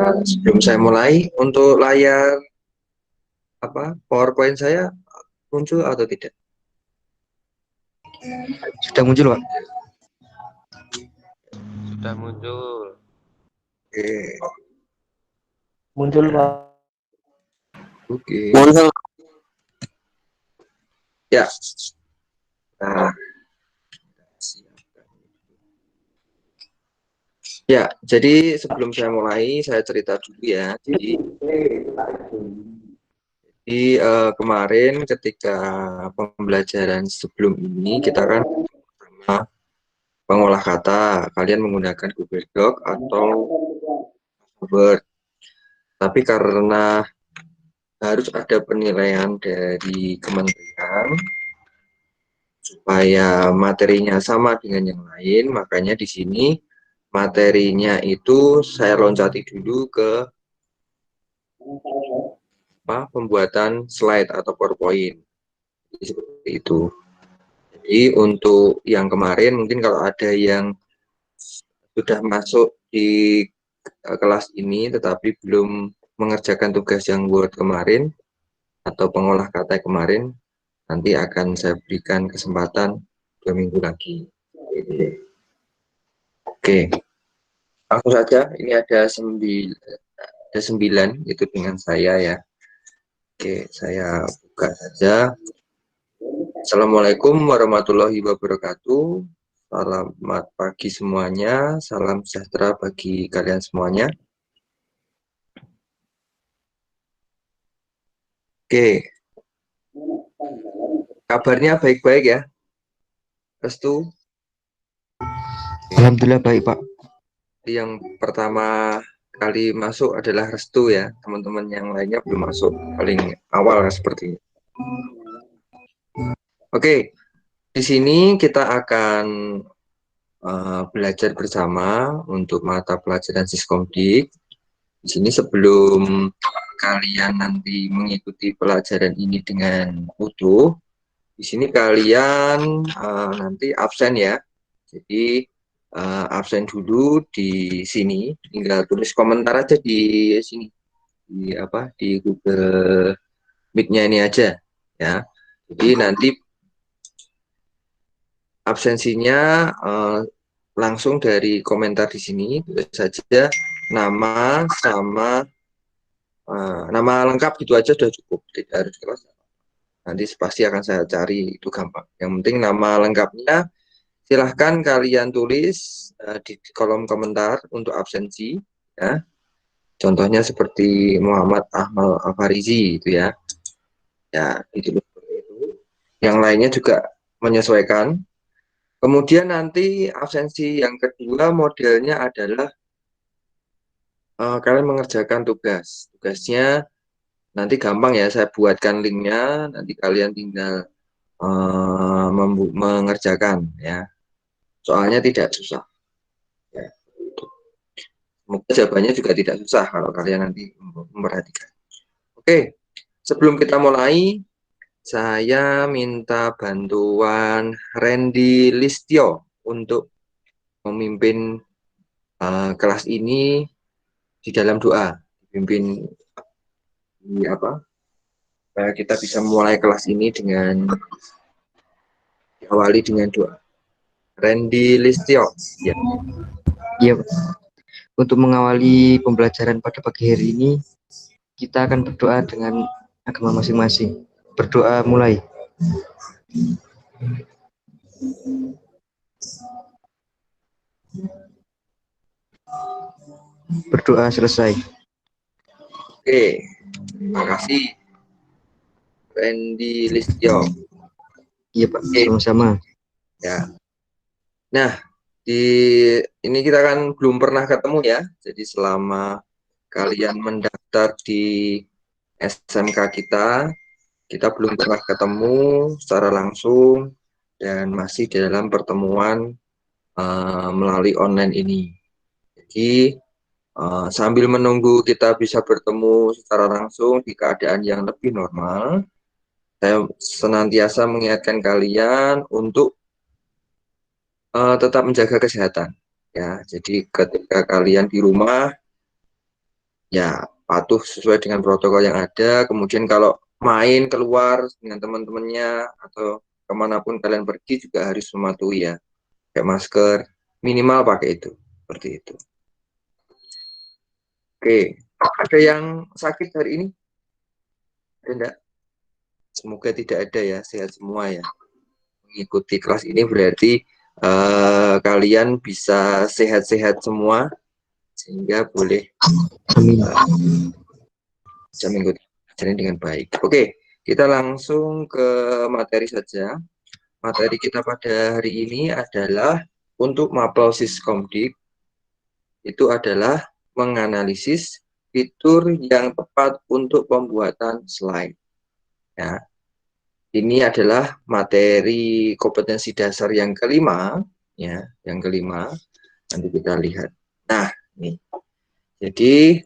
Sebelum saya mulai, untuk layar PowerPoint saya muncul atau tidak? Sudah muncul, Pak? Sudah muncul. Oke. Muncul, Pak. Oke. Muncul. Ya. Nah, ya, jadi sebelum saya mulai, saya cerita dulu ya. Kemarin ketika pembelajaran sebelum ini kita kan pengolah kata, kalian menggunakan Google Doc atau Word. Tapi karena harus ada penilaian dari kementerian supaya materinya sama dengan yang lain, makanya di sini materinya itu saya loncati dulu ke pembuatan slide atau PowerPoint. Jadi seperti itu. Jadi untuk yang kemarin mungkin kalau ada yang sudah masuk di kelas ini tetapi belum mengerjakan tugas yang Word kemarin atau pengolah kata kemarin, nanti akan saya berikan kesempatan 2 minggu lagi. Oke, langsung saja. Ini ada 9 itu dengan saya ya. Oke, saya buka saja. Assalamualaikum warahmatullahi wabarakatuh. Selamat pagi semuanya. Salam sejahtera bagi kalian semuanya. Oke, kabarnya baik-baik ya, Restu? Alhamdulillah baik, Pak. Yang pertama kali masuk adalah Restu ya, teman-teman yang lainnya belum masuk, paling awal seperti ini. Oke, di sini kita akan belajar bersama untuk mata pelajaran Siskomdik. Di sini sebelum kalian nanti mengikuti pelajaran ini dengan utuh, di sini kalian nanti absen ya. Jadi absen dulu di sini, tinggal tulis komentar aja di sini, di Google Meet-nya ini aja ya. Jadi nanti absensinya langsung dari komentar di sini, tulis saja nama sama nama lengkap gitu aja sudah cukup, tidak harus kelas. Nanti pasti akan saya cari, itu gampang. Yang penting nama lengkapnya silahkan kalian tulis di kolom komentar untuk absensi ya. Contohnya seperti Muhammad Ahmad Afarizi itu ya. Ya, itu. Yang lainnya juga menyesuaikan. Kemudian nanti absensi yang kedua modelnya adalah kalian mengerjakan tugas. Tugasnya nanti gampang ya, saya buatkan linknya, nanti kalian tinggal mengerjakan ya. Soalnya tidak susah. Ya, itu. Semoga jawabannya juga tidak susah kalau kalian nanti memperhatikan. Oke, sebelum kita mulai, saya minta bantuan Randy Listio untuk memimpin kelas ini di dalam doa. Pimpin supaya kita bisa mulai kelas ini dengan diawali dengan doa. Randy Listio. Ya. Iya, Pak. Untuk mengawali pembelajaran pada pagi hari ini, kita akan berdoa dengan agama masing-masing. Berdoa mulai. Berdoa selesai. Oke, terima kasih Randy Listio. Iya, Pak, sama-sama. Ya. Nah, ini kita kan belum pernah ketemu ya. Jadi selama kalian mendaftar di SMK kita belum pernah ketemu secara langsung dan masih di dalam pertemuan melalui online ini. Jadi sambil menunggu kita bisa bertemu secara langsung di keadaan yang lebih normal, saya senantiasa mengingatkan kalian untuk tetap menjaga kesehatan ya. Jadi ketika kalian di rumah ya patuh sesuai dengan protokol yang ada. Kemudian kalau main keluar dengan teman-temannya atau kemanapun kalian pergi juga harus mematuhi ya, pakai masker, minimal pakai itu, seperti itu. Oke, ada yang sakit hari ini? Ada enggak? Semoga tidak ada ya, sehat semua ya. Mengikuti kelas ini berarti kalian bisa sehat-sehat semua, sehingga boleh Amin. bisa mengikuti pelajaran dengan baik. Oke, kita langsung ke materi saja. Materi kita pada hari ini adalah untuk Mapel Siskomdik, itu adalah menganalisis fitur yang tepat untuk pembuatan slide. Ya, ini adalah materi kompetensi dasar yang kelima, ya, yang kelima. Nanti kita lihat. Nah, nih. Jadi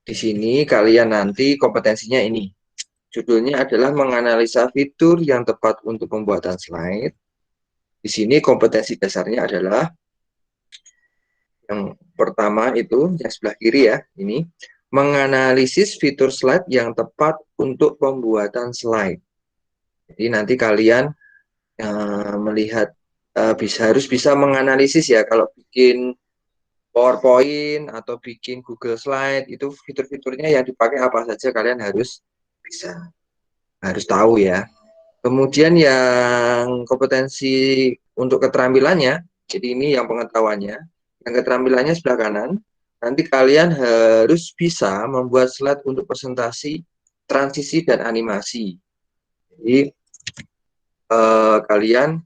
di sini kalian nanti kompetensinya ini. Judulnya adalah menganalisa fitur yang tepat untuk pembuatan slide. Di sini kompetensi dasarnya adalah yang pertama itu yang sebelah kiri ya, ini menganalisis fitur slide yang tepat untuk pembuatan slide. Jadi nanti kalian melihat harus bisa menganalisis ya, kalau bikin PowerPoint atau bikin Google Slide itu fitur-fiturnya yang dipakai apa saja kalian harus bisa, harus tahu ya. Kemudian yang kompetensi untuk keterampilannya, jadi ini yang pengetahuannya, yang keterampilannya sebelah kanan, nanti kalian harus bisa membuat slide untuk presentasi, transisi, dan animasi. Jadi kalian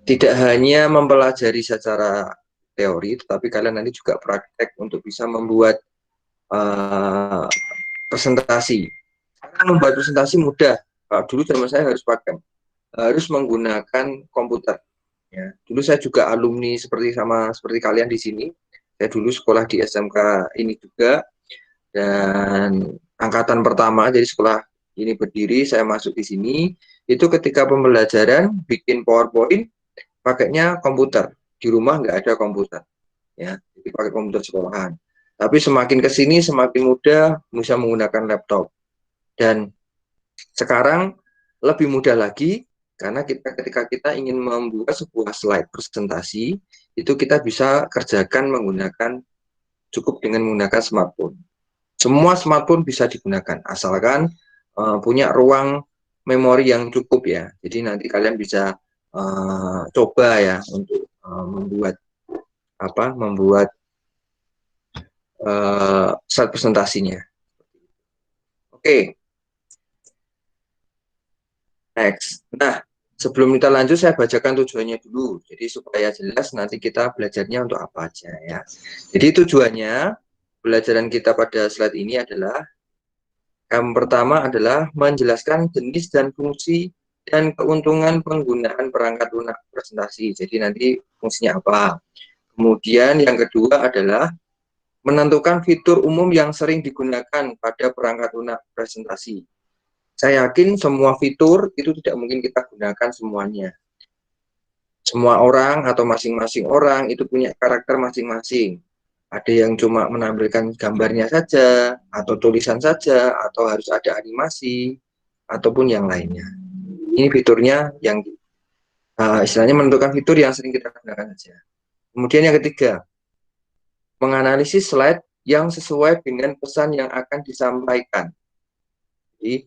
tidak hanya mempelajari secara teori, tetapi kalian nanti juga praktek untuk bisa membuat presentasi. Karena membuat presentasi mudah. Dulu zaman saya harus menggunakan komputer. Ya. Dulu saya juga alumni seperti kalian di sini. Saya dulu sekolah di SMK ini juga, dan angkatan pertama, jadi sekolah ini berdiri, saya masuk di sini. Itu ketika pembelajaran bikin PowerPoint pakainya komputer, di rumah nggak ada komputer, ya, jadi pakai komputer sekolahan. Tapi semakin ke sini semakin mudah bisa menggunakan laptop, dan sekarang lebih mudah lagi karena ketika kita ingin membuat sebuah slide presentasi itu kita bisa kerjakan cukup dengan menggunakan smartphone. Semua smartphone bisa digunakan asalkan punya ruang memori yang cukup ya. Jadi nanti kalian bisa coba ya untuk membuat slide presentasinya. Oke. Next. Nah, sebelum kita lanjut saya bacakan tujuannya dulu. Jadi supaya jelas nanti kita belajarnya untuk apa aja ya. Jadi tujuannya pelajaran kita pada slide ini adalah yang pertama adalah menjelaskan jenis dan fungsi dan keuntungan penggunaan perangkat lunak presentasi. Jadi nanti fungsinya apa. Kemudian yang kedua adalah menentukan fitur umum yang sering digunakan pada perangkat lunak presentasi. Saya yakin semua fitur itu tidak mungkin kita gunakan semuanya. Semua orang atau masing-masing orang itu punya karakter masing-masing. Ada yang cuma menampilkan gambarnya saja, atau tulisan saja, atau harus ada animasi, ataupun yang lainnya. Ini fiturnya yang istilahnya menentukan fitur yang sering kita gunakan saja. Kemudian yang ketiga, menganalisis slide yang sesuai dengan pesan yang akan disampaikan. Jadi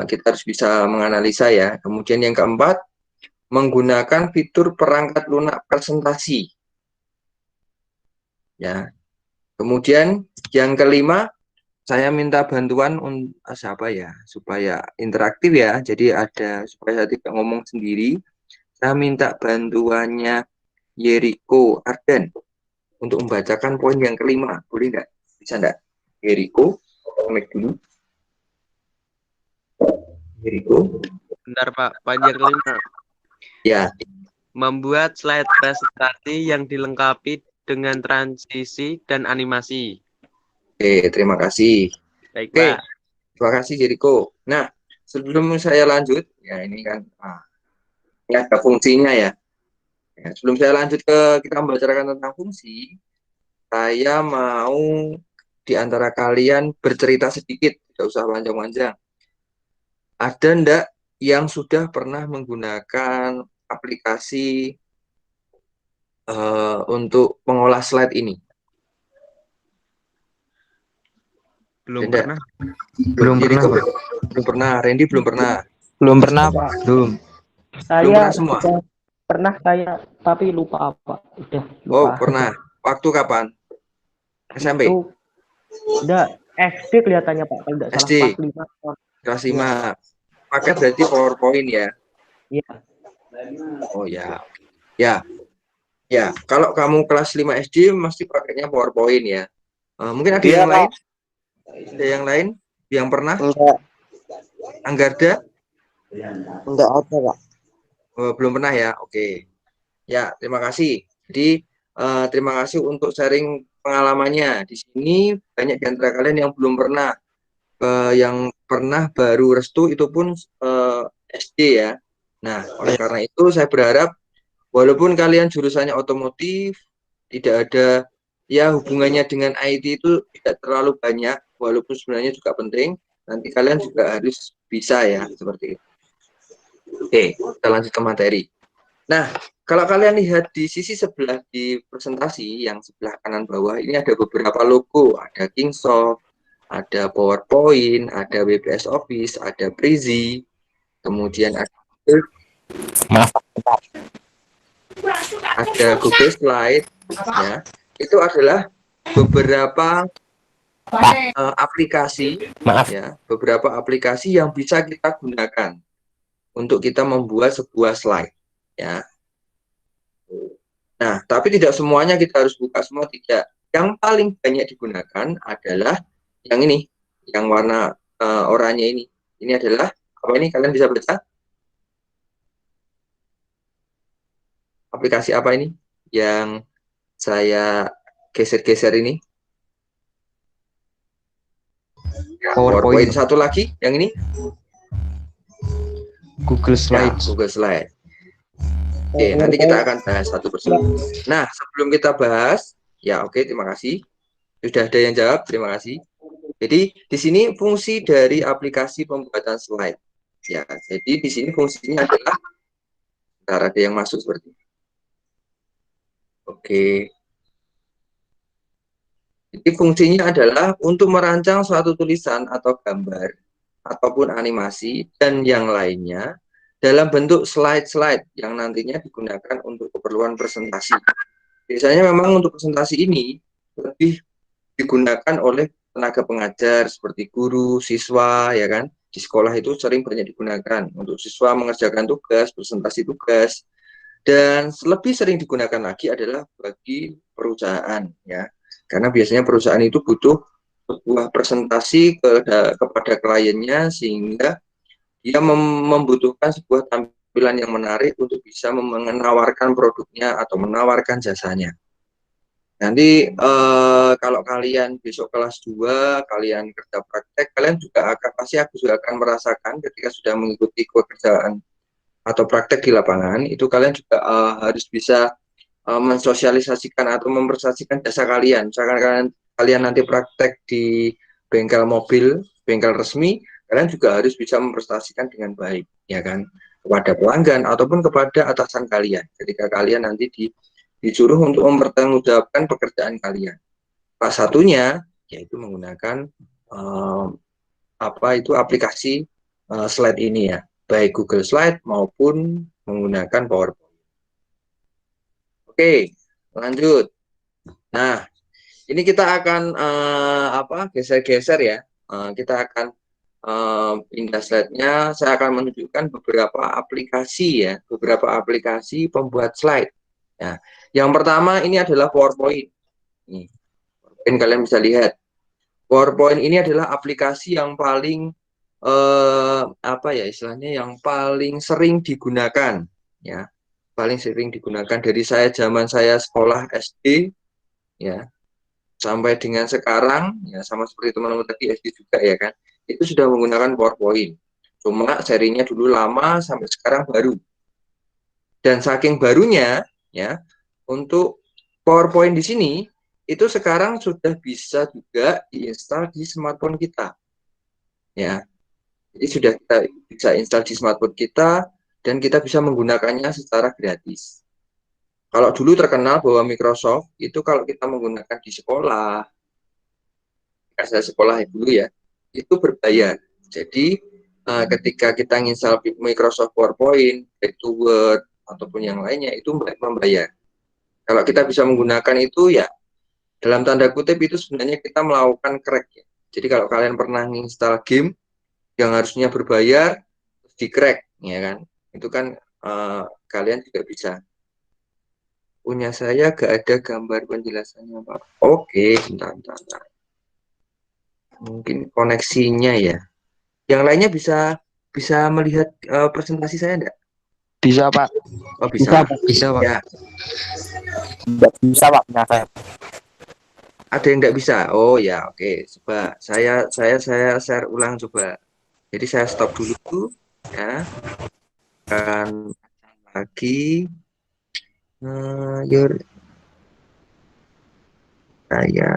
kita harus bisa menganalisa ya. Kemudian yang keempat, menggunakan fitur perangkat lunak presentasi. Ya. Kemudian yang kelima, saya minta bantuan siapa ya supaya interaktif ya. Jadi supaya saya tidak ngomong sendiri. Saya minta bantuannya Yeriko Arden untuk membacakan poin yang kelima. Boleh nggak? Bisa nggak? Yeriko, mic dulu. Yeriko. Bentar Pak, panjang kelima. Ya. Membuat slide presentasi yang dilengkapi dengan transisi dan animasi. Oke, terima kasih. Baik Oke, Pak. terima kasih Yeriko. Nah, sebelum saya lanjut, ya ini kan ini ada fungsinya ya. Sebelum saya lanjut kita membicarakan tentang fungsi, saya mau di antara kalian bercerita sedikit, tidak usah panjang-panjang. Ada ndak yang sudah pernah menggunakan aplikasi untuk mengolah slide ini? Belum Ada ndak? pernah. Belum pernah, Jericho Pak. belum pernah, Randy belum pernah. Belum pernah, Pak. Belum. Belum Saya pernah semua? sudah pernah saya, tapi lupa apa. Udah Oh, lupa. pernah. Waktu kapan? SMP? Itu udah SD kelihatannya, Pak. Kalau nggak salah SD? kelas 5. Kelas Iya. 5. Pakai berarti PowerPoint ya? Iya. Oh ya. Ya. Ya, kalau kamu kelas 5 SD mesti pakainya PowerPoint ya. Mungkin ada Iya, yang Pak. lain? Ada yang lain yang pernah? Enggak Anggarda? ada, Pak. Oh, belum pernah ya? Oke. Ya, terima kasih. Jadi, terima kasih untuk sharing pengalamannya. Di sini banyak di antara kalian yang belum pernah. Yang pernah baru restu itu pun SD ya. Nah, oleh karena itu saya berharap walaupun kalian jurusannya otomotif, tidak ada ya hubungannya dengan IT itu tidak terlalu banyak, walaupun sebenarnya juga penting, nanti kalian juga harus bisa ya, seperti itu. Oke, kita lanjut ke materi. Nah, kalau kalian lihat di sisi sebelah di presentasi, yang sebelah kanan bawah, ini ada beberapa logo, ada Kingsoft, ada PowerPoint, ada WPS Office, ada Prezi, kemudian ada Google Slide, ya. Itu adalah beberapa aplikasi, ya, beberapa aplikasi yang bisa kita gunakan untuk kita membuat sebuah slide, ya. Nah, tapi tidak semuanya kita harus buka semua, tidak. Yang paling banyak digunakan adalah yang ini, yang warna oranye ini. Ini adalah apa ini? Kalian bisa baca? Aplikasi apa ini? Yang saya geser-geser ini? PowerPoint. Satu lagi, yang ini? Google Ya, Slides. Google Slide. Oke, nanti kita akan bahas satu persatu. Nah, sebelum kita bahas, ya oke, terima kasih. Sudah ada yang jawab, terima kasih. Jadi, di sini fungsi dari aplikasi pembuatan slide. Ya, jadi di sini fungsinya adalah, bentar, ada yang masuk seperti ini. Oke. Jadi fungsinya adalah untuk merancang suatu tulisan atau gambar, ataupun animasi, dan yang lainnya, dalam bentuk slide-slide yang nantinya digunakan untuk keperluan presentasi. Biasanya memang untuk presentasi ini lebih digunakan oleh tenaga pengajar seperti guru, siswa, ya kan? Di sekolah itu sering banyak digunakan untuk siswa mengerjakan tugas, presentasi tugas, dan lebih sering digunakan lagi adalah bagi perusahaan, ya. Karena biasanya perusahaan itu butuh sebuah presentasi kepada kliennya sehingga dia membutuhkan sebuah tampilan yang menarik untuk bisa menawarkan produknya atau menawarkan jasanya. Nanti kalau kalian besok kelas 2, kalian kerja praktek, kalian juga akan merasakan ketika sudah mengikuti pekerjaan atau praktek di lapangan, itu kalian juga harus bisa mensosialisasikan atau mempresentasikan jasa kalian. Misalkan kalian nanti praktek di bengkel mobil, bengkel resmi, kalian juga harus bisa mempresentasikan dengan baik, ya kan, kepada pelanggan ataupun kepada atasan kalian. Ketika kalian nanti disuruh untuk mempertanggungjawabkan pekerjaan kalian. Salah satunya yaitu menggunakan aplikasi slide ini ya, baik Google Slide maupun menggunakan PowerPoint. Oke, lanjut. Nah, ini kita akan geser-geser ya. Kita akan pindah slide-nya. Saya akan menunjukkan beberapa aplikasi ya, beberapa aplikasi pembuat slide. Ya, yang pertama ini adalah PowerPoint. Nih, mungkin kalian bisa lihat. PowerPoint ini adalah aplikasi yang paling istilahnya yang paling sering digunakan ya. Paling sering digunakan dari zaman saya sekolah SD ya sampai dengan sekarang ya, sama seperti teman-teman tadi SD juga ya kan, itu sudah menggunakan PowerPoint. Cuma serinya dulu lama sampai sekarang baru. Dan saking barunya ya, untuk PowerPoint di sini itu sekarang sudah bisa juga diinstal di smartphone kita. Ya, jadi sudah kita bisa install di smartphone kita dan kita bisa menggunakannya secara gratis. Kalau dulu terkenal bahwa Microsoft itu kalau kita menggunakan di sekolah, saya sekolah dulu ya, itu berbayar. Jadi ketika kita install Microsoft PowerPoint, itu Word ataupun yang lainnya itu membayar. Kalau kita bisa menggunakan itu ya dalam tanda kutip itu sebenarnya kita melakukan crack ya. Jadi kalau kalian pernah install game yang harusnya berbayar di crack ya kan, itu kan kalian juga bisa. Punya saya gak ada gambar penjelasannya Pak. Oke, bentar. Mungkin koneksinya ya. Yang lainnya bisa melihat presentasi saya enggak? Bisa, Pak. Oh, bisa. Bisa, Pak. Ya, Bisa, Pak. Punya saya. ada yang enggak bisa. Oh ya, oke. Coba saya share ulang coba. Jadi saya stop dulu ya. Kan lagi saya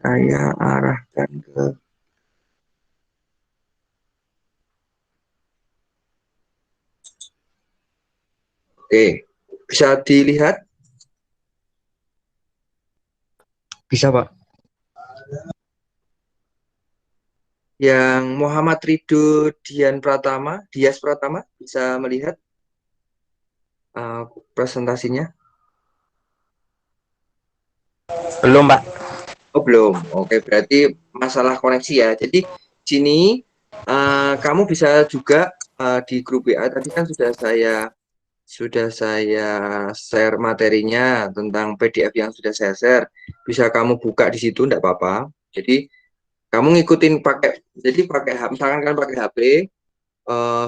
saya arahkan ke Oke, bisa dilihat? Bisa, Pak. Yang Muhammad Ridho Dias Pratama bisa melihat presentasinya? Belum, Pak. Oh, belum. Oke, berarti masalah koneksi ya. Jadi sini kamu bisa juga di grup WA tadi kan sudah saya share materinya tentang PDF yang sudah saya share. Bisa kamu buka di situ, enggak apa-apa. Jadi kamu ngikutin pakai misalkan kan pakai HP,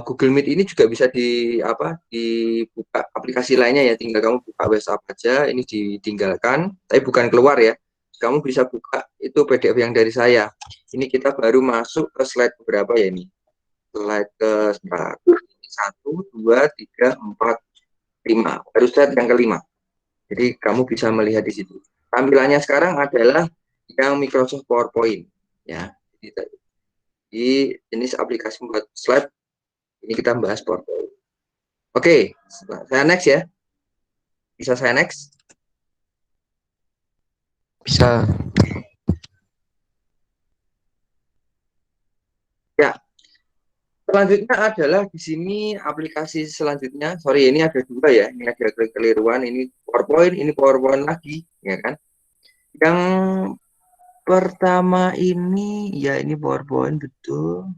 Google Meet ini juga bisa dibuka aplikasi lainnya ya, tinggal kamu buka WhatsApp aja, ini ditinggalkan, tapi bukan keluar ya. Kamu bisa buka itu PDF yang dari saya. Ini kita baru masuk ke slide berapa ya ini? Slide ke 1, 2, 3, 4, 5. Baru slide yang kelima. Jadi kamu bisa melihat di situ. Tampilannya sekarang adalah yang Microsoft PowerPoint ya. Jadi jenis aplikasi buat slide ini kita bahas PowerPoint. Oke, saya next ya. Bisa saya next? Bisa. Ya. Selanjutnya adalah di sini aplikasi selanjutnya. Sorry, ini ada dua ya. Ini ada kekeliruan. Ini PowerPoint lagi, ya kan? Yang pertama ini, ya ini PowerPoint betul.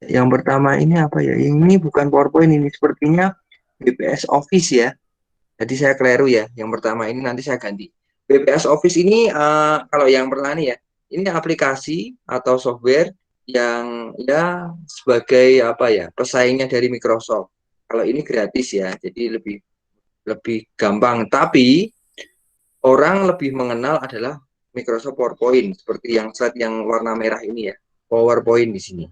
Yang pertama ini apa ya? Ini bukan PowerPoint, ini sepertinya BPS Office ya. Jadi saya keliru ya. Yang pertama ini nanti saya ganti. BPS Office ini kalau yang pertama ini ya, ini aplikasi atau software yang ya sebagai apa ya pesaingnya dari Microsoft. Kalau ini gratis ya, jadi lebih gampang. Tapi orang lebih mengenal adalah Microsoft PowerPoint seperti yang slide yang warna merah ini ya, PowerPoint di sini.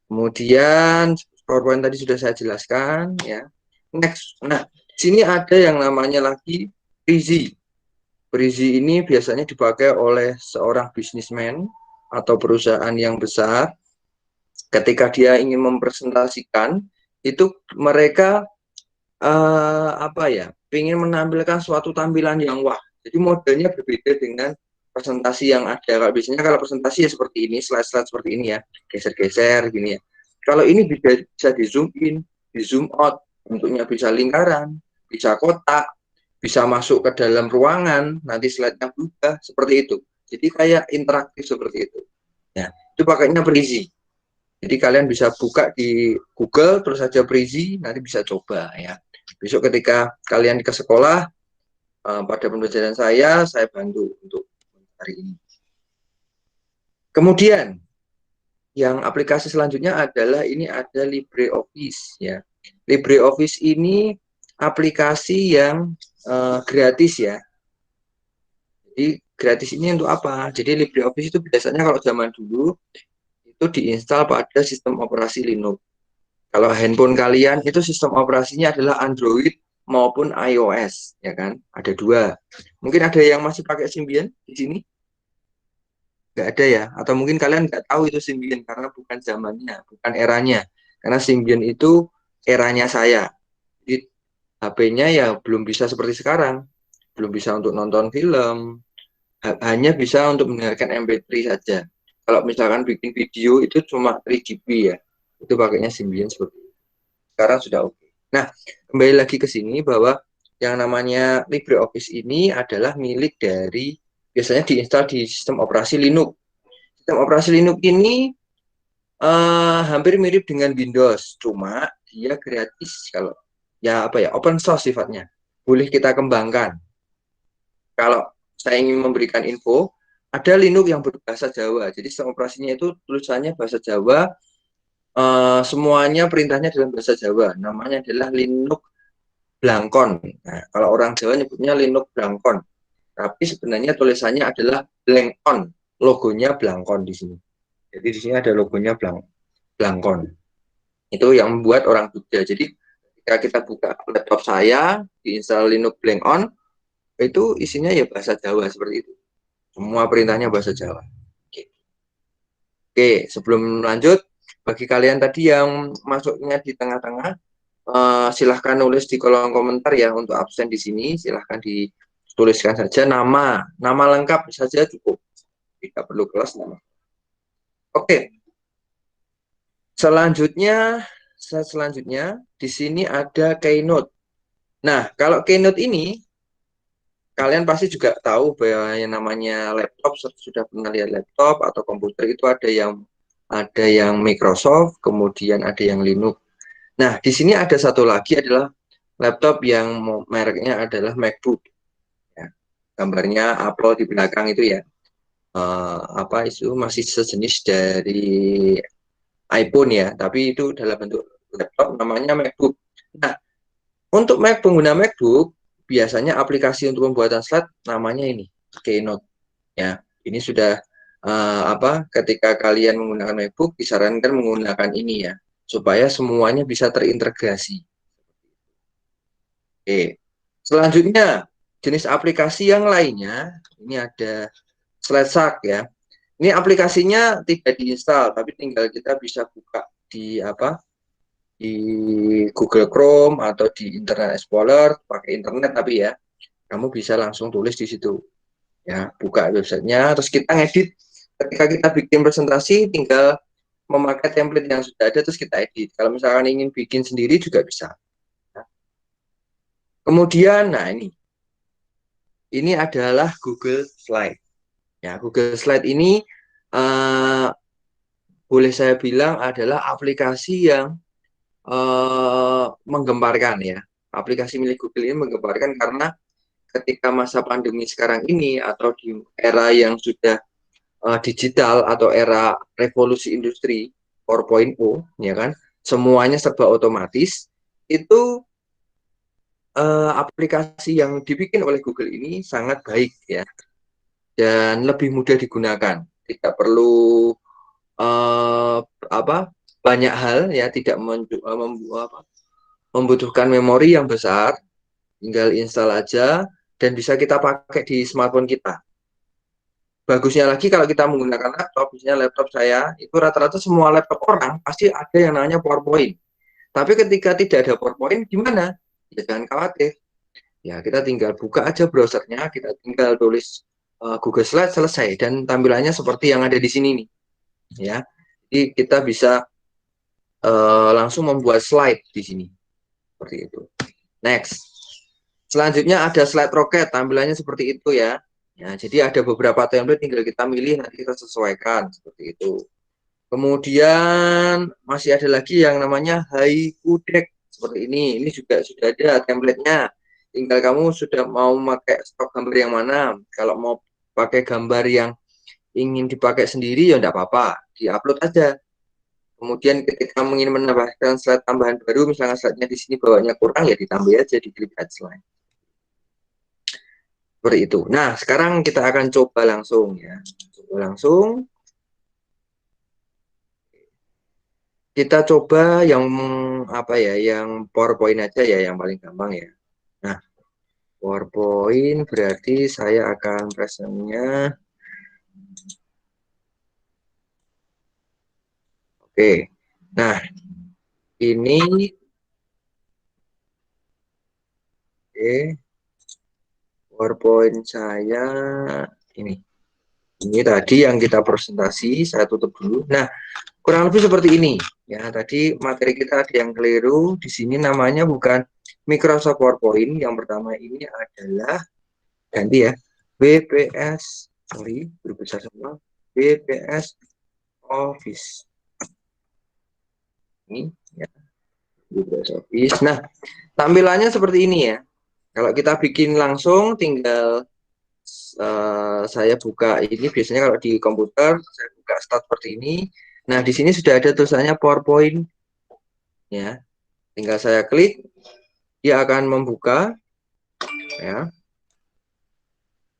Kemudian PowerPoint tadi sudah saya jelaskan ya. Next, nah sini ada yang namanya lagi Prezi. Prezi ini biasanya dipakai oleh seorang bisnismen atau perusahaan yang besar. Ketika dia ingin mempresentasikan, itu mereka ingin menampilkan suatu tampilan yang wah. Jadi modelnya berbeda dengan presentasi yang ada. Kalau biasanya kalau presentasi ya seperti ini, slide-slide seperti ini ya, geser-geser gini ya. Kalau ini bisa di zoom in, di zoom out, bentuknya bisa lingkaran, bisa kotak, bisa masuk ke dalam ruangan, nanti slide-nya berubah seperti itu. Jadi kayak interaktif seperti itu. Ya, itu pakainya Prezi. Jadi kalian bisa buka di Google terus saja Prezi, nanti bisa coba ya. Besok ketika kalian ke sekolah pada pembelajaran saya bantu untuk hari ini. Kemudian yang aplikasi selanjutnya adalah ini ada LibreOffice ya. LibreOffice ini aplikasi yang gratis ya. Jadi gratis ini untuk apa? Jadi LibreOffice itu biasanya kalau zaman dulu itu diinstal pada sistem operasi Linux. Kalau handphone kalian itu sistem operasinya adalah Android maupun iOS, ya kan? Ada dua. Mungkin ada yang masih pakai Symbian di sini? Nggak ada ya? Atau mungkin kalian nggak tahu itu Symbian karena bukan zamannya, bukan eranya. Karena Symbian itu eranya saya. Jadi HP-nya ya belum bisa seperti sekarang. Belum bisa untuk nonton film, hanya bisa untuk mendengarkan MP3 saja. Kalau misalkan bikin video itu cuma 3GB ya. Itu pakainya Symbian seperti itu. Sekarang sudah oke. Nah, kembali lagi ke sini bahwa yang namanya LibreOffice ini adalah milik dari biasanya diinstal di sistem operasi Linux. Sistem operasi Linux ini hampir mirip dengan Windows, cuma dia gratis kalau ya apa ya open source sifatnya. Boleh kita kembangkan. Kalau saya ingin memberikan info, ada Linux yang berbahasa Jawa. Jadi sistem operasinya itu tulisannya bahasa Jawa, semuanya perintahnya dalam bahasa Jawa. Namanya adalah Linux Blangkon. Nah, kalau orang Jawa nyebutnya Linux Blangkon. Tapi sebenarnya tulisannya adalah Blangkon. Logonya Blangkon di sini. Jadi di sini ada logonya Blangkon. Itu yang membuat orang Jogja. Jadi ketika kita buka laptop saya, diinstal Linux Blangkon, itu isinya ya bahasa Jawa seperti itu. Semua perintahnya bahasa Jawa. Oke, sebelum lanjut, bagi kalian tadi yang masuknya di tengah-tengah, silahkan nulis di kolom komentar ya untuk absen di sini. Silahkan dituliskan saja nama lengkap saja cukup. Tidak perlu kelas nama. Oke, selanjutnya di sini ada Keynote. Nah, kalau Keynote ini kalian pasti juga tahu bahwa yang namanya laptop, sudah pernah lihat laptop atau komputer itu ada yang Microsoft, kemudian ada yang Linux. Nah, di sini ada satu lagi adalah laptop yang mereknya adalah MacBook. Ya, gambarnya upload di belakang itu ya. Apa itu masih sejenis dari iPhone ya, tapi itu dalam bentuk laptop namanya MacBook. Nah, untuk pengguna MacBook biasanya aplikasi untuk pembuatan slide namanya ini Keynote ya. Ini sudah ketika kalian menggunakan MacBook disarankan menggunakan ini ya supaya semuanya bisa terintegrasi. Oke. Selanjutnya jenis aplikasi yang lainnya ini ada SlideShark ya. Ini aplikasinya tidak diinstal tapi tinggal kita bisa buka di di Google Chrome atau di Internet Explorer pakai internet tapi ya kamu bisa langsung tulis di situ ya, buka websitenya terus kita ngedit. Ketika kita bikin presentasi tinggal memakai template yang sudah ada terus kita edit. Kalau misalkan ingin bikin sendiri juga bisa. Kemudian nah ini adalah Google Slide ya. Google Slide ini boleh saya bilang adalah aplikasi yang menggemparkan ya. Aplikasi milik Google ini menggemparkan karena ketika masa pandemi sekarang ini atau di era yang sudah digital atau era revolusi industri 4.0 ya kan, semuanya serba otomatis, itu aplikasi yang dibikin oleh Google ini sangat baik ya dan lebih mudah digunakan. Tidak perlu banyak hal ya, tidak membutuhkan memori yang besar, tinggal install aja dan bisa kita pakai di smartphone kita. Bagusnya lagi kalau kita menggunakan laptop, misalnya laptop saya, itu rata-rata semua laptop orang pasti ada yang namanya PowerPoint. Tapi ketika tidak ada PowerPoint, gimana? Ya jangan khawatir. Ya kita tinggal buka aja browsernya, kita tinggal tulis Google Slide selesai dan tampilannya seperti yang ada di sini nih. Ya, jadi kita bisa langsung membuat slide di sini. Seperti itu. Next. Selanjutnya ada slide rocket, tampilannya seperti itu ya. Ya, jadi ada beberapa template tinggal kita milih nanti kita sesuaikan seperti itu. Kemudian masih ada lagi yang namanya Haiku Deck seperti ini. Ini juga sudah ada template-nya. Tinggal kamu sudah mau pakai stok gambar yang mana. Kalau mau pakai gambar yang ingin dipakai sendiri ya enggak apa-apa, di-upload aja. Kemudian ketika ingin menambahkan slide tambahan baru, misalnya slide-nya di sini bawahnya kurang ya ditambah aja di klik add slide. Seperti itu. Nah, sekarang kita akan coba langsung ya. Coba langsung. Kita coba yang apa ya, yang PowerPoint aja ya, yang paling gampang ya. Nah, PowerPoint berarti saya akan presentnya. Oke. Nah, ini PowerPoint saya ini. Ini tadi yang kita presentasi, saya tutup dulu. Nah, kurang lebih seperti ini. Ya, tadi materi kita ada yang keliru. Di sini namanya bukan Microsoft PowerPoint. Yang pertama ini adalah ganti ya. BPS, sorry, berbesar semua. BPS Office. Ini ya, BPS Office. Nah, tampilannya seperti ini ya. Kalau kita bikin langsung tinggal saya buka ini, biasanya kalau di komputer saya buka start seperti ini. Nah, di sini sudah ada tulisannya PowerPoint ya. Tinggal saya klik, dia akan membuka ya.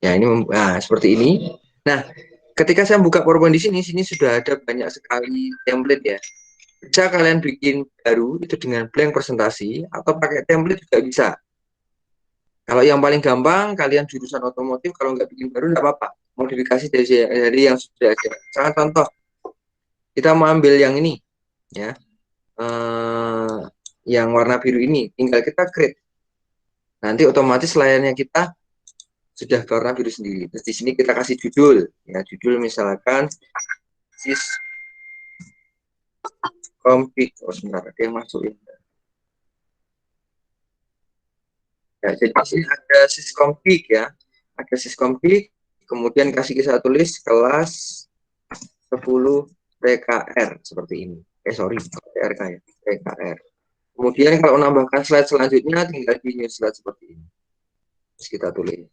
Ya, ini seperti ini. Nah, ketika saya buka PowerPoint di sini sudah ada banyak sekali template ya. Bisa kalian bikin baru itu dengan blank presentasi atau pakai template juga bisa. Kalau yang paling gampang, kalian jurusan otomotif, kalau nggak bikin baru nggak apa-apa. Modifikasi dari yang sudah ada. Misalkan contoh, kita mau ambil yang ini, ya, yang warna biru ini, tinggal kita create. Nanti otomatis layarnya kita sudah warna biru sendiri. Terus di sini kita kasih judul, ya, judul misalkan Sysconfig. Oh, sebentar, ada yang masuk ya. Ya, jadi di sini ada Sysconfig ya, ada Sysconfig, kemudian saya tulis kelas 10 PKR seperti ini. Sorry, PRK ya, PKR. Kemudian kalau menambahkan slide selanjutnya tinggal di new slide seperti ini. Terus kita tulis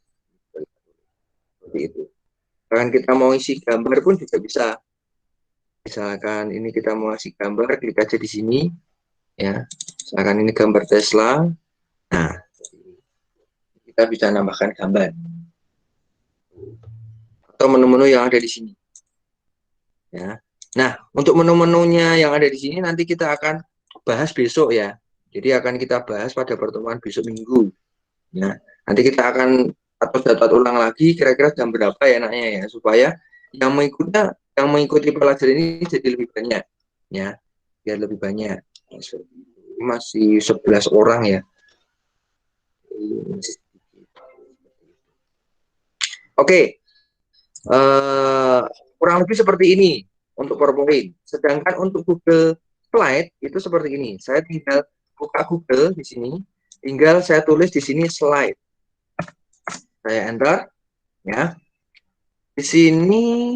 seperti itu. Bahkan kita mau isi gambar pun juga bisa. Misalkan ini kita mau isi gambar, klik aja di sini, ya. Misalkan ini gambar Tesla. Nah, kita bisa nambahkan gambar atau menu-menu yang ada di sini. Ya. Nah, untuk menu-menunya yang ada di sini nanti kita akan bahas besok ya. Jadi akan kita bahas pada pertemuan besok minggu. Ya, nanti kita akan atau data ulang lagi kira-kira jam berapa ya enaknya ya, supaya yang mengikuti pelajaran ini jadi lebih banyak ya, biar lebih banyak. Masih 11 orang ya. Oke. Kurang lebih seperti ini untuk PowerPoint. Sedangkan untuk Google Slide itu seperti ini. Saya tinggal buka Google di sini, tinggal saya tulis di sini slide. Saya enter ya. Di sini,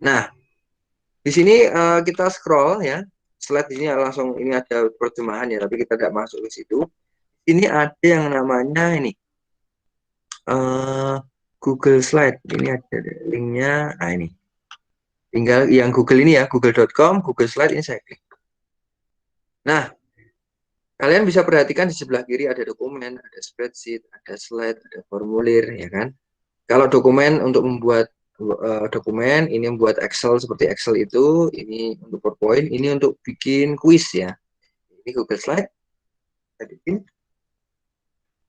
nah, di sini kita scroll ya. Slide di sini langsung ini ada terjemahan ya, tapi kita tidak masuk ke situ. Ini ada yang namanya ini Google Slide. Ini ada linknya. Nah, ini. Tinggal yang Google ini ya, google.com, Google Slide ini saya klik. Nah, kalian bisa perhatikan di sebelah kiri ada dokumen, ada spreadsheet, ada slide, ada formulir, ya kan? Kalau dokumen untuk membuat dokumen, ini membuat Excel seperti Excel itu, ini untuk PowerPoint, ini untuk bikin kuis ya. Ini Google Slide, saya bikin.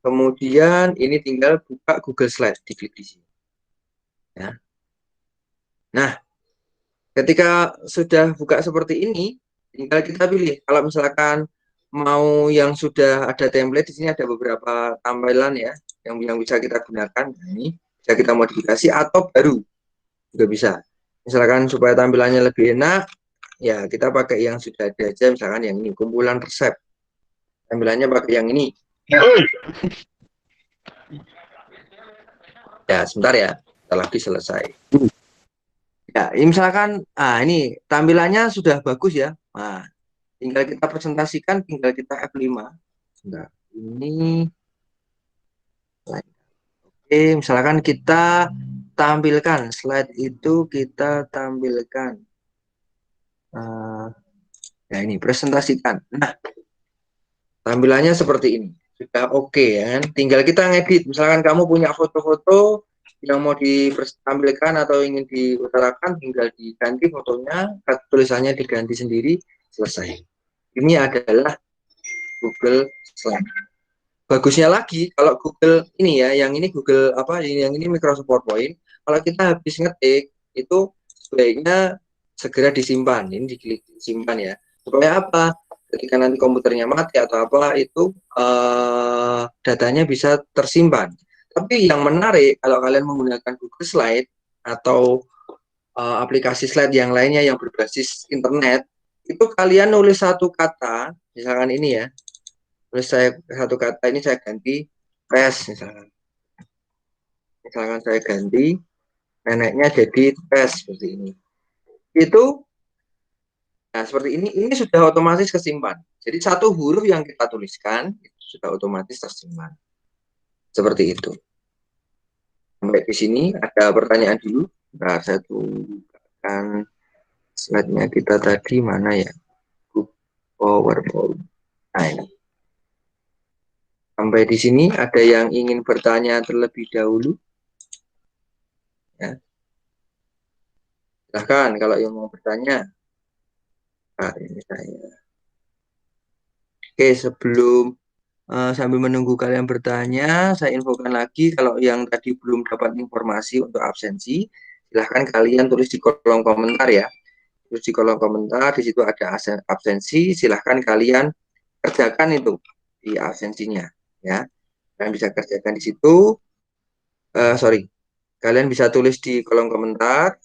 Kemudian ini tinggal buka Google Slide, diklik di sini. Ya. Nah, ketika sudah buka seperti ini, tinggal kita pilih. Kalau misalkan mau yang sudah ada template, di sini ada beberapa tampilan ya, yang bisa kita gunakan. Nah, ini bisa kita modifikasi atau baru juga bisa. Misalkan supaya tampilannya lebih enak, ya kita pakai yang sudah ada aja. Misalkan yang ini, kumpulan resep. Tampilannya pakai yang ini. Ya, sebentar ya. Kita lagi selesai. Ya, ini misalkan, ini tampilannya sudah bagus ya. Nah, tinggal kita presentasikan, tinggal kita F5. Nah, ini. Oke, misalkan kita tampilkan slide itu, kita tampilkan. Ya, ini presentasikan. Nah, tampilannya seperti ini. sudah oke ya kan? Tinggal kita ngedit. Misalkan kamu punya foto-foto yang mau ditampilkan atau ingin diutarakan, tinggal diganti fotonya, tulisannya diganti sendiri, selesai. Ini adalah Google Slide. Bagusnya lagi kalau Google ini ya, yang ini Google apa, yang ini Microsoft PowerPoint. Kalau kita habis ngetik itu sebaiknya segera disimpan. Ini diklik simpan ya. Supaya apa? Ketika nanti komputernya mati atau apa itu datanya bisa tersimpan. Tapi yang menarik kalau kalian menggunakan Google Slide atau aplikasi slide yang lainnya yang berbasis internet, itu kalian nulis satu kata, misalkan ini ya, tulis saya satu kata ini saya ganti tes misalkan saya ganti neneknya jadi tes seperti ini. Itu nah seperti ini sudah otomatis kesimpan. Jadi satu huruf yang kita tuliskan itu sudah otomatis tersimpan. Seperti itu. Sampai di sini ada pertanyaan dulu. Nah, saya tunjukkan slide-nya kita tadi mana ya? PowerPoint. Nah, ini. Sampai di sini ada yang ingin bertanya terlebih dahulu? Ya. Silahkan kalau yang mau bertanya. Nah, ini saya. Oke, sebelum sambil menunggu kalian bertanya, saya infokan lagi kalau yang tadi belum dapat informasi untuk absensi, silahkan kalian tulis di kolom komentar ya. Terus di kolom komentar, di situ ada absensi, silahkan kalian kerjakan itu di absensinya ya. Kalian bisa kerjakan di situ. Sorry, kalian bisa tulis di kolom komentar,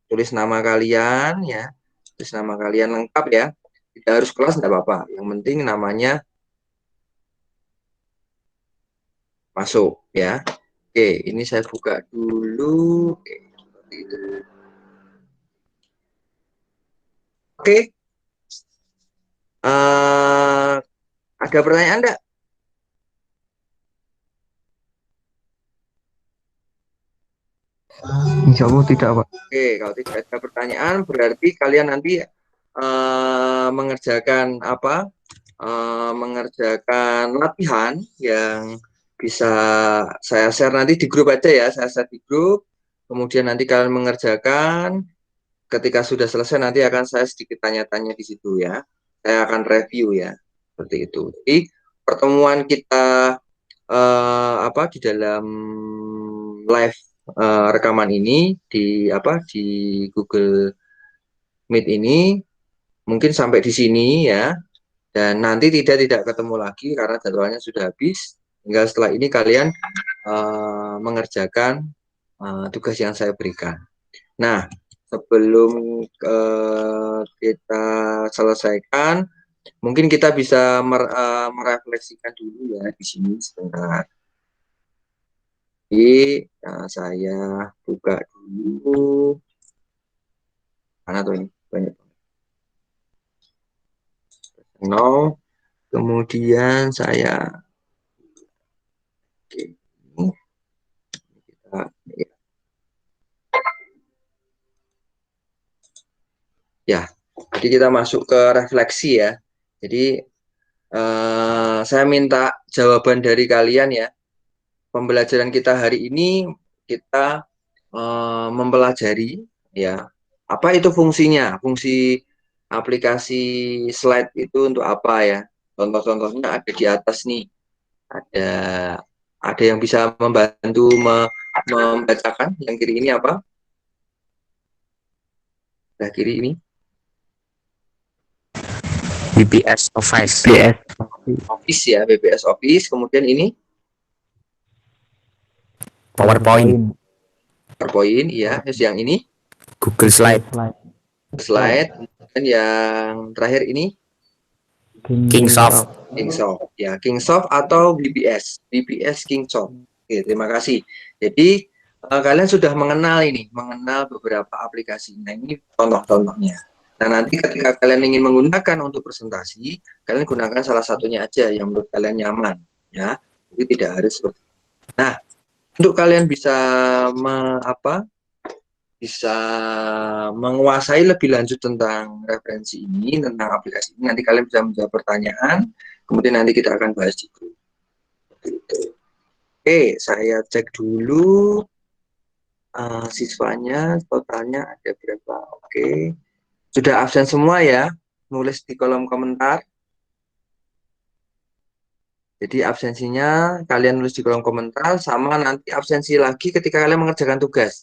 tulis nama kalian ya, tulis nama kalian lengkap ya. Tidak harus kelas, tidak apa-apa. Yang penting namanya masuk ya. Oke, ini saya buka dulu. Oke, seperti itu. Oke, ada pertanyaan enggak? Insya Allah tidak, Pak. Oke, kalau tidak ada pertanyaan berarti kalian nanti mengerjakan apa? Mengerjakan latihan yang bisa saya share nanti di grup aja ya. Saya share di grup. Kemudian nanti kalian mengerjakan. Ketika sudah selesai nanti akan saya sedikit tanya-tanya di situ ya. Saya akan review ya. Seperti itu. Jadi pertemuan kita apa di dalam live rekaman ini di apa di Google Meet ini mungkin sampai di sini ya, dan nanti tidak ketemu lagi karena jadwalnya sudah habis. Hingga setelah ini kalian mengerjakan tugas yang saya berikan. Nah, sebelum kita selesaikan, mungkin kita bisa merefleksikan dulu ya di sini sebentar. Jadi saya buka dulu. Mana tuh ini? Banyak. No. Kemudian saya oke. Kita, ya. Jadi kita masuk ke refleksi ya. Jadi saya minta jawaban dari kalian ya. Pembelajaran kita hari ini kita mempelajari ya apa itu fungsinya, fungsi aplikasi slide itu untuk apa ya. Contoh-contohnya ada di atas nih, ada yang bisa membantu membacakan. Yang kiri ini apa? Nah, kiri ini BBS Office. Office ya, BBS Office. Kemudian ini PowerPoint. PowerPoint ya. Terus yang ini Google Slide. slide. Kemudian yang terakhir ini Kingsoft. Kingsoft ya, Kingsoft atau BBS Kingsoft. Oke, terima kasih. Jadi kalian sudah mengenal beberapa aplikasi. Nah, ini contoh-contohnya. Nah, nanti ketika kalian ingin menggunakan untuk presentasi, kalian gunakan salah satunya aja yang menurut kalian nyaman ya. Jadi tidak harus seperti itu. Nah, untuk kalian bisa bisa menguasai lebih lanjut tentang referensi ini, tentang aplikasi ini, nanti kalian bisa menjawab pertanyaan, kemudian nanti kita akan bahas di grup. Oke, saya cek dulu siswanya totalnya ada berapa. Oke, sudah absen semua ya, nulis di kolom komentar. Jadi absensinya kalian nulis di kolom komentar, sama nanti absensi lagi ketika kalian mengerjakan tugas.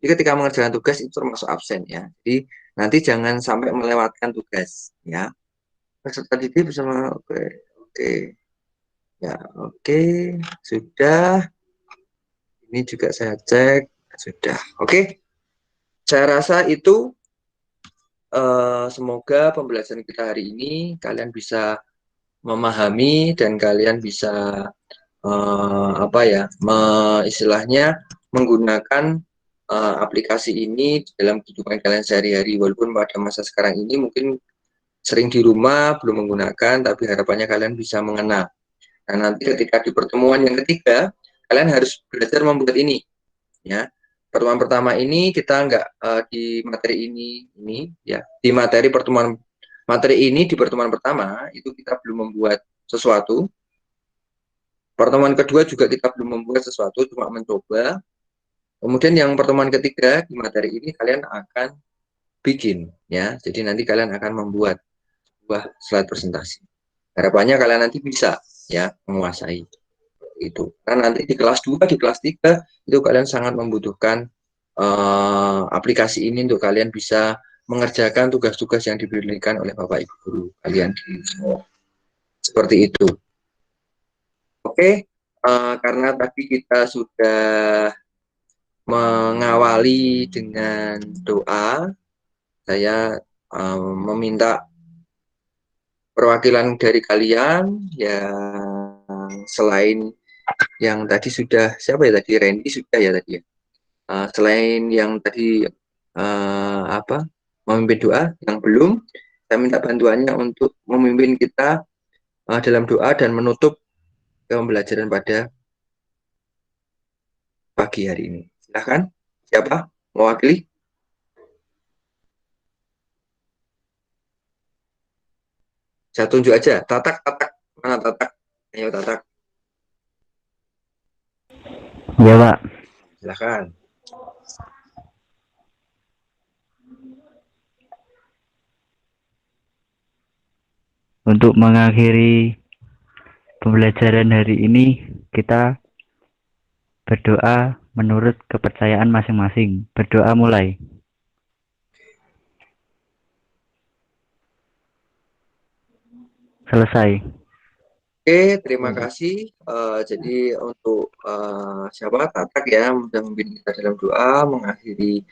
Jadi ketika mengerjakan tugas itu termasuk absen ya. Jadi nanti jangan sampai melewatkan tugas ya. Peserta didik bersama, oke, oke. Ya, oke, sudah. Ini juga saya cek, sudah. Oke, saya rasa itu semoga pembelajaran kita hari ini kalian bisa memahami dan kalian bisa apa ya, istilahnya menggunakan aplikasi ini dalam kehidupan kalian sehari-hari. Walaupun pada masa sekarang ini mungkin sering di rumah belum menggunakan, tapi harapannya kalian bisa mengenal. Nah, nanti ketika di pertemuan yang ketiga, kalian harus belajar membuat ini, ya. Pertemuan pertama ini kita nggak di materi ini ya, di materi ini di pertemuan pertama itu kita belum membuat sesuatu. Pertemuan kedua juga kita belum membuat sesuatu, cuma mencoba. Kemudian yang pertemuan ketiga di materi ini kalian akan bikin ya. Jadi nanti kalian akan membuat sebuah slide presentasi. Harapannya kalian nanti bisa ya menguasai itu. Karena nanti di kelas 2, di kelas 3 itu kalian sangat membutuhkan aplikasi ini untuk kalian bisa mengerjakan tugas-tugas yang diberikan oleh Bapak Ibu guru kalian. Seperti itu. Oke, karena tadi kita sudah mengawali dengan doa, saya meminta perwakilan dari kalian yang selain yang tadi sudah, siapa ya tadi, Randy sudah ya tadi ya. Selain yang tadi apa memimpin doa, yang belum, saya minta bantuannya untuk memimpin kita dalam doa dan menutup pembelajaran pada pagi hari ini. Silahkan, siapa mewakili? Saya tunjuk aja, Tatak, Tatak, mana Tatak? Ayo Tatak, Iya, Pak. silahkan. Untuk mengakhiri pembelajaran hari ini, kita berdoa menurut kepercayaan masing-masing. Berdoa mulai. Selesai. Oke, terima kasih. Jadi untuk siapa Tatak ya, sudah memimpin kita dalam doa mengakhiri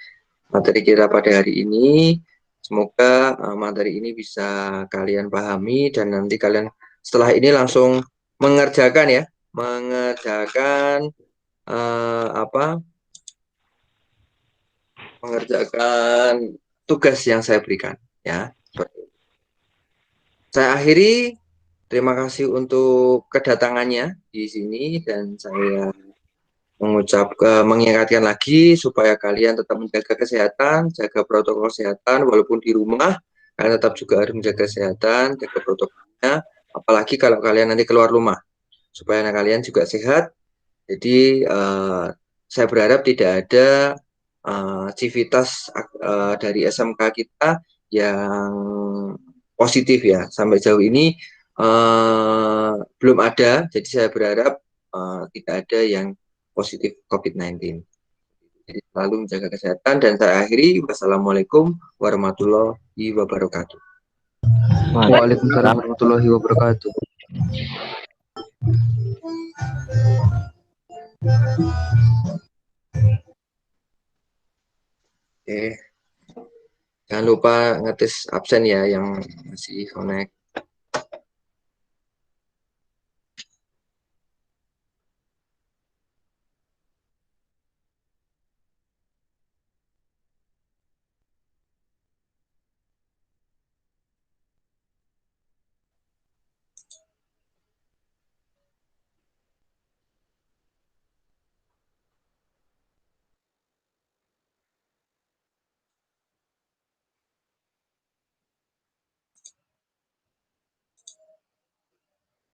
materi kita pada hari ini. Semoga materi ini bisa kalian pahami dan nanti kalian setelah ini langsung mengerjakan ya, mengerjakan mengerjakan tugas yang saya berikan ya. Saya akhiri. Terima kasih untuk kedatangannya di sini dan saya mengingatkan lagi supaya kalian tetap menjaga kesehatan, jaga protokol kesehatan walaupun di rumah, kalian tetap juga harus menjaga kesehatan, jaga protokolnya, apalagi kalau kalian nanti keluar rumah, supaya anak kalian juga sehat. Jadi saya berharap tidak ada civitas dari SMK kita yang positif ya, sampai jauh ini belum ada, jadi saya berharap tidak ada yang positif COVID-19. Jadi selalu menjaga kesehatan dan saya akhiri. Wassalamualaikum warahmatullahi wabarakatuh. Waalaikumsalam warahmatullahi wabarakatuh. Oke. Jangan lupa ngetis absen ya yang masih connect.